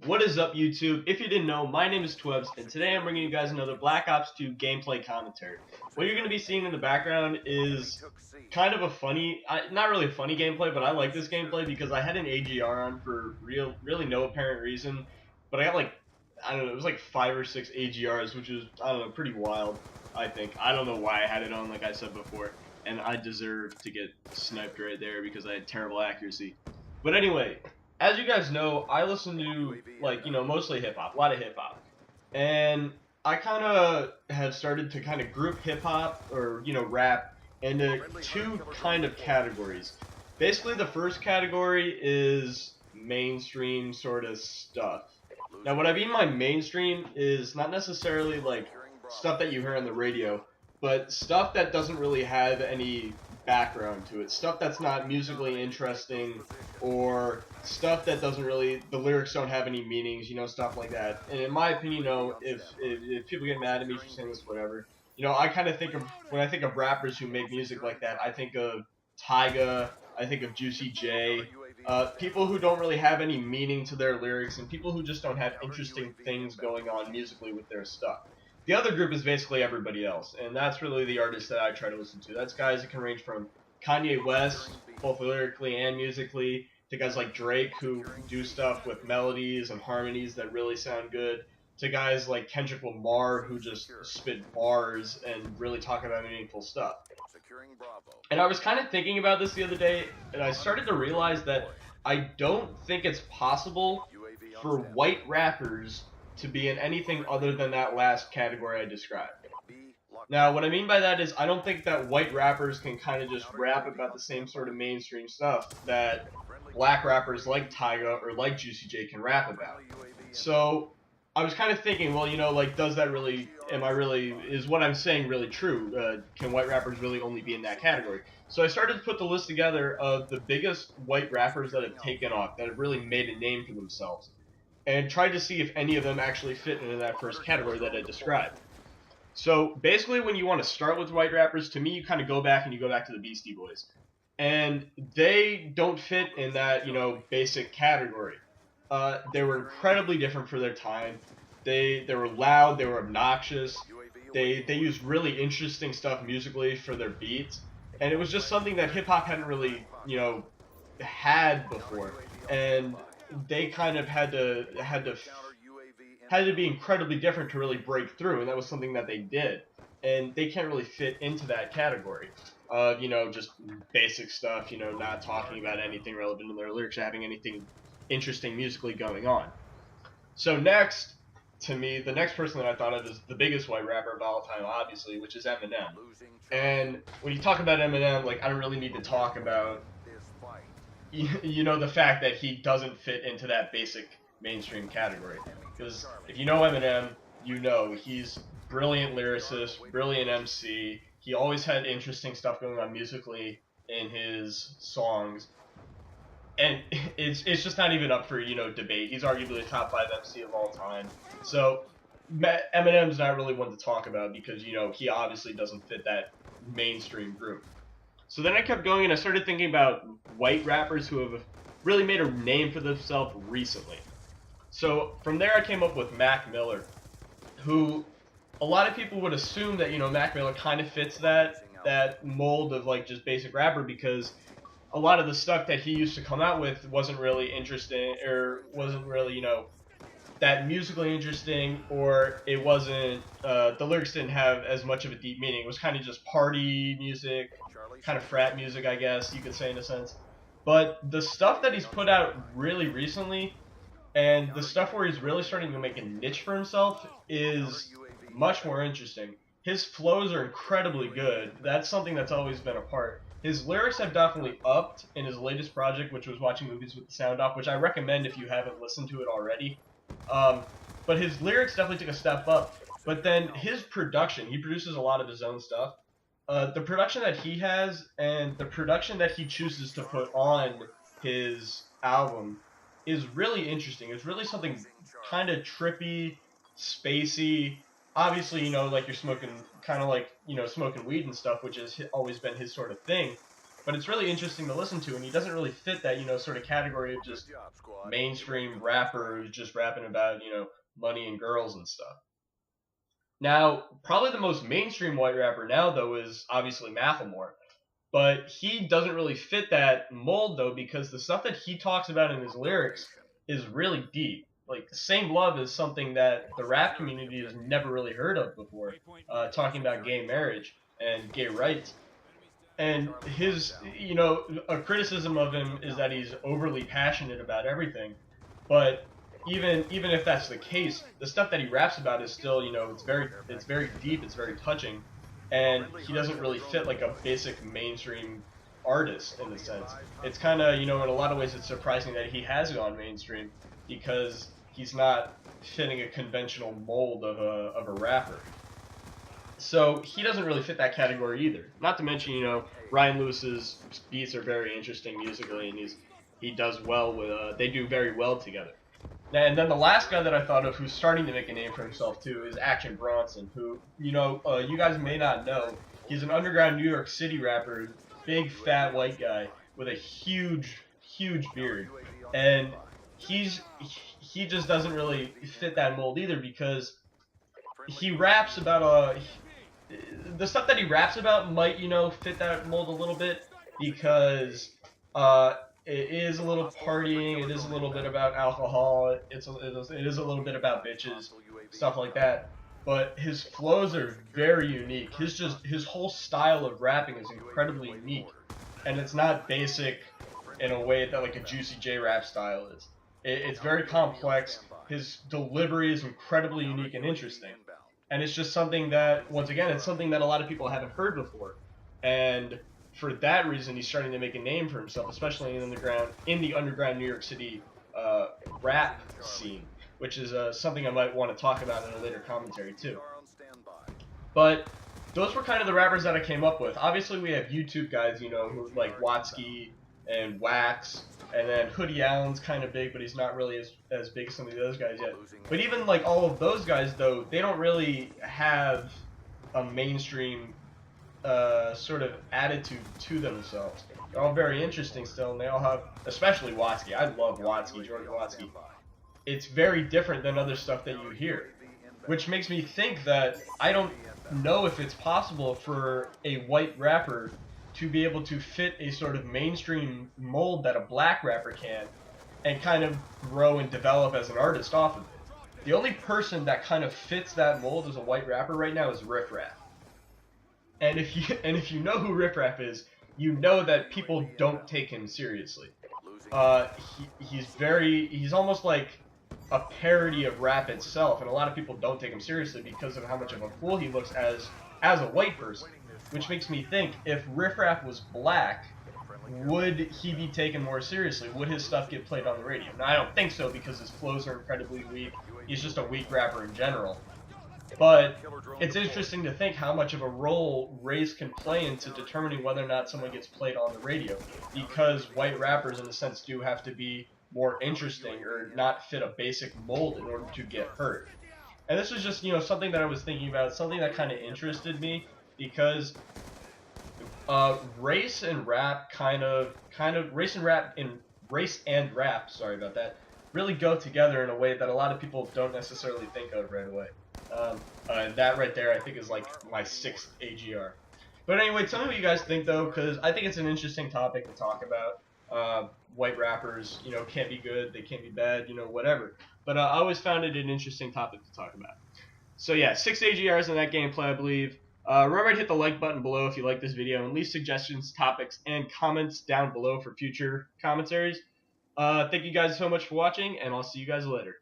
What is up, YouTube? If you didn't know, my name is Twebs, and today I'm bringing you guys another Black Ops 2 gameplay commentary. What you're going to be seeing in the background is kind of a funny, not really a funny gameplay, but I like this gameplay because I had an AGR on for really no apparent reason, but I got like, I don't know, it was like 5 or 6 AGRs, which is, I don't know, pretty wild, I think. I don't know why I had it on, like I said before, and I deserve to get sniped right there because I had terrible accuracy. But anyway, as you guys know, I listen to, like, mostly hip-hop, a lot of hip-hop. And I kind of have started to kind of group hip-hop, or, rap, into two kind of categories. Basically, the first category is mainstream sort of stuff. Now, what I mean by mainstream is not necessarily, like, stuff that you hear on the radio, but stuff that doesn't really have any background to it. Stuff that's not musically interesting, or stuff that doesn't really, the lyrics don't have any meanings, stuff like that. And in my opinion, if people get mad at me for saying this, whatever, I kind of think of, when I think of rappers who make music like that, I think of Tyga, I think of Juicy J, people who don't really have any meaning to their lyrics, and people who just don't have interesting things going on musically with their stuff. The other group is basically everybody else, and that's really the artists that I try to listen to. That's guys that can range from Kanye West, both lyrically and musically, to guys like Drake, who do stuff with melodies and harmonies that really sound good, to guys like Kendrick Lamar, who just spit bars and really talk about meaningful stuff. And I was kind of thinking about this the other day, and I started to realize that I don't think it's possible for white rappers to be in anything other than that last category I described. Now, what I mean by that is I don't think that white rappers can kind of just rap about the same sort of mainstream stuff that black rappers like Tyga or like Juicy J can rap about. So I was kind of thinking, well, does that really, is what I'm saying really true? Can white rappers really only be in that category? So I started to put the list together of the biggest white rappers that have taken off, that have really made a name for themselves, and tried to see if any of them actually fit into that first category that I described. So basically, when you want to start with white rappers, to me, you kind of go back to the Beastie Boys. And they don't fit in that, basic category. They were incredibly different for their time. They were loud, they were obnoxious. They used really interesting stuff musically for their beats. And it was just something that hip-hop hadn't really, had before. And they kind of had to be incredibly different to really break through, and that was something that they did. And they can't really fit into that category of, just basic stuff, not talking about anything relevant in their lyrics or having anything interesting musically going on. So next, to me, the next person that I thought of is the biggest white rapper of all time, obviously, which is Eminem. And when you talk about Eminem, like, I don't really need to talk about the fact that he doesn't fit into that basic mainstream category. Because if you know Eminem, he's brilliant lyricist, brilliant MC. He always had interesting stuff going on musically in his songs. And it's just not even up for, debate. He's arguably the top 5 MC of all time. So Eminem's not really one to talk about because, he obviously doesn't fit that mainstream group. So then I kept going and I started thinking about white rappers who have really made a name for themselves recently. So from there I came up with Mac Miller, who a lot of people would assume that, Mac Miller kind of fits that mold of like just basic rapper, because a lot of the stuff that he used to come out with wasn't really interesting, or wasn't really, that musically interesting, or it wasn't, the lyrics didn't have as much of a deep meaning. It was kind of just party music, kind of frat music, I guess you could say in a sense. But the stuff that he's put out really recently, and the stuff where he's really starting to make a niche for himself, is much more interesting. His flows are incredibly good. That's something that's always been a part. His lyrics have definitely upped in his latest project, which was Watching Movies with the Sound Off, which I recommend if you haven't listened to it already. But his lyrics definitely took a step up. But then his production, he produces a lot of his own stuff. The production that he has and the production that he chooses to put on his album is really interesting. It's really something kind of trippy, spacey. Obviously, like you're smoking, kind of like, smoking weed and stuff, which has always been his sort of thing. but it's really interesting to listen to, and he doesn't really fit that, sort of category of just mainstream rapper who's just rapping about, money and girls and stuff. Now, probably the most mainstream white rapper now, though, is obviously Macklemore. But he doesn't really fit that mold, though, because the stuff that he talks about in his lyrics is really deep. Like, Same Love is something that the rap community has never really heard of before, talking about gay marriage and gay rights. And his, a criticism of him is that he's overly passionate about everything. But even if that's the case, the stuff that he raps about is still, it's very deep, it's very touching, and he doesn't really fit like a basic mainstream artist in a sense. It's kind of, in a lot of ways, it's surprising that he has gone mainstream because he's not fitting a conventional mold of a rapper. So he doesn't really fit that category either. Not to mention, Ryan Lewis's beats are very interesting musically, and he does well with. They do very well together. And then the last guy that I thought of who's starting to make a name for himself too is Action Bronson, who you guys may not know. He's an underground New York City rapper, big fat white guy with a huge beard, and he just doesn't really fit that mold either because he raps about the stuff that he raps about might, fit that mold a little bit because it is a little partying, it is a little bit about alcohol, it is a little bit about bitches, stuff like that. But his flows are very unique. His whole style of rapping is incredibly unique, and it's not basic in a way that like a Juicy J rap style is. It's very complex. His delivery is incredibly unique and interesting. And it's just something that, once again, it's something that a lot of people haven't heard before. And for that reason, he's starting to make a name for himself, especially in the underground New York City rap scene, which is something I might want to talk about in a later commentary too. But those were kind of the rappers that I came up with. Obviously, we have YouTube guys, who like Watsky and Wax, and then Hoodie Allen's kind of big, but he's not really as big as some of those guys yet. But even like all of those guys, though, they don't really have a mainstream sort of attitude to themselves. They're all very interesting still, and they all have, especially Watsky. I love Watsky, Jordan Watsky. It's very different than other stuff that you hear, which makes me think that I don't know if it's possible for a white rapper to be able to fit a sort of mainstream mold that a black rapper can and kind of grow and develop as an artist off of it. The only person that kind of fits that mold as a white rapper right now is Riff Raff. And if you know who Riff Raff is, you know that people don't take him seriously. He's almost like a parody of rap itself, and a lot of people don't take him seriously because of how much of a fool he looks as a white person. Which makes me think, if Riff Raff was black, would he be taken more seriously? Would his stuff get played on the radio? Now, I don't think so because his flows are incredibly weak. He's just a weak rapper in general. But it's interesting to think how much of a role race can play into determining whether or not someone gets played on the radio. Because white rappers, in a sense, do have to be more interesting or not fit a basic mold in order to get heard. And this was just, something that I was thinking about, something that kind of interested me. Because race and rap sorry about that, really go together in a way that a lot of people don't necessarily think of right away. That right there I think is like my 6th AGR. But anyway, tell me what you guys think though, because I think it's an interesting topic to talk about. White rappers, can't be good, they can't be bad, whatever. But I always found it an interesting topic to talk about. So yeah, 6 AGRs in that gameplay, I believe. Remember to hit the like button below if you like this video, and leave suggestions, topics, and comments down below for future commentaries. Thank you guys so much for watching, and I'll see you guys later.